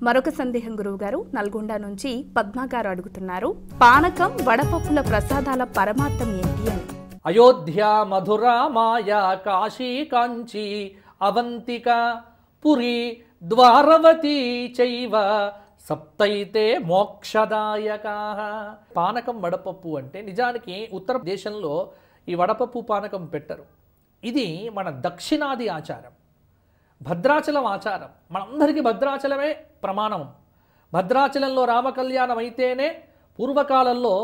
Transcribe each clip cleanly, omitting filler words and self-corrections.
మరొక సందేహం గురువుగారు నల్గొండ నుంచి పద్మ గారు అడుగుతున్నారు. పానకం వడపప్పుల ప్రసాదాల పరమార్థం ఏంటి అని. అయోధ్య, మధుర, మాయా, కాశీ, కాంచీ, అవంతిక, పురి, ద్వారవతి చైవ సప్తైతే మోక్షదాయకా. పానకం వడపప్పు అంటే నిజానికి ఉత్తర దేశంలో ఈ వడపప్పు పానకం పెట్టరు. ఇది మన దక్షిణాది ఆచారం, భద్రాచలం ఆచారం. మనందరికీ భద్రాచలమే ప్రమాణం. భద్రాచలంలో రామకళ్యాణం అయితేనే పూర్వకాలంలో,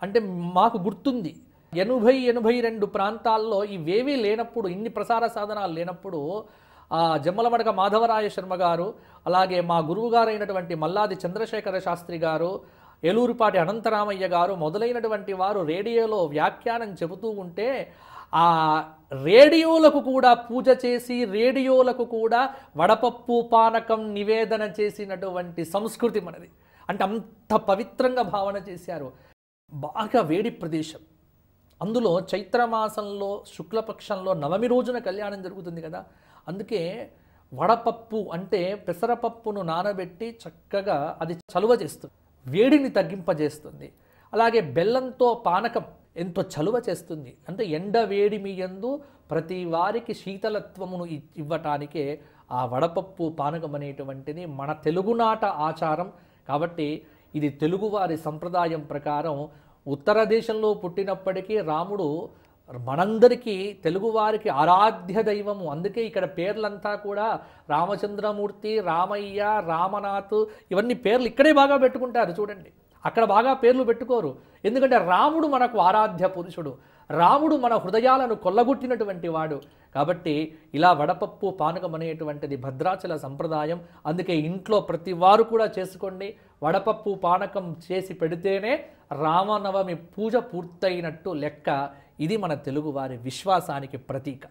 అంటే మాకు గుర్తుంది 80-82 ప్రాంతాల్లో ఇవేవీ లేనప్పుడు, ఇన్ని ప్రసార సాధనాలు లేనప్పుడు జమ్మలమడక మాధవరాయ శర్మ గారు, అలాగే మా గురువుగారైనటువంటి మల్లాది చంద్రశేఖర శాస్త్రి గారు, ఏలూరుపాటి అనంతరామయ్య గారు మొదలైనటువంటి వారు రేడియోలో వ్యాఖ్యానం చెబుతూ ఉంటే ఆ రేడియోలకు కూడా పూజ చేసి, రేడియోలకు కూడా వడపప్పు పానకం నివేదన చేసినటువంటి సంస్కృతి మనది. అంటే అంత పవిత్రంగా భావన చేశారు. బాగా వేడి ప్రదేశం, అందులో చైత్రమాసంలో శుక్లపక్షంలో నవమి రోజున కళ్యాణం జరుగుతుంది కదా. అందుకే వడపప్పు అంటే పెసరపప్పును నానబెట్టి చక్కగా అది చలువ చేస్తుంది, వేడిని తగ్గింపజేస్తుంది. అలాగే బెల్లంతో పానకం ఎంతో చలువ చేస్తుంది. అంటే ఎండ వేడి మీ యందు ప్రతి వారికి శీతలత్వమును ఇవ్వటానికే ఆ వడపప్పు పానకం అనేటువంటిది మన తెలుగునాట ఆచారం. కాబట్టి ఇది తెలుగువారి సంప్రదాయం ప్రకారం ఉత్తర దేశంలో పుట్టినప్పటికీ రాముడు మనందరికీ తెలుగువారికి ఆరాధ్య దైవము. అందుకే ఇక్కడ పేర్లంతా కూడా రామచంద్రమూర్తి, రామయ్య, రామనాథ్, ఇవన్నీ పేర్లు ఇక్కడే బాగా పెట్టుకుంటారు చూడండి. అక్కడ బాగా పేర్లు పెట్టుకోరు. ఎందుకంటే రాముడు మనకు ఆరాధ్య పురుషుడు, రాముడు మన హృదయాలను కొల్లగొట్టినటువంటి వాడు. కాబట్టి ఇలా వడపప్పు పానకం అనేటువంటిది భద్రాచల సంప్రదాయం. అందుకే ఇంట్లో ప్రతి వారు కూడా చేసుకోండి. వడపప్పు పానకం చేసి పెడితేనే రామనవమి పూజ పూర్తయినట్టు లెక్క. ఇది మన తెలుగువారి విశ్వాసానికి ప్రతీక.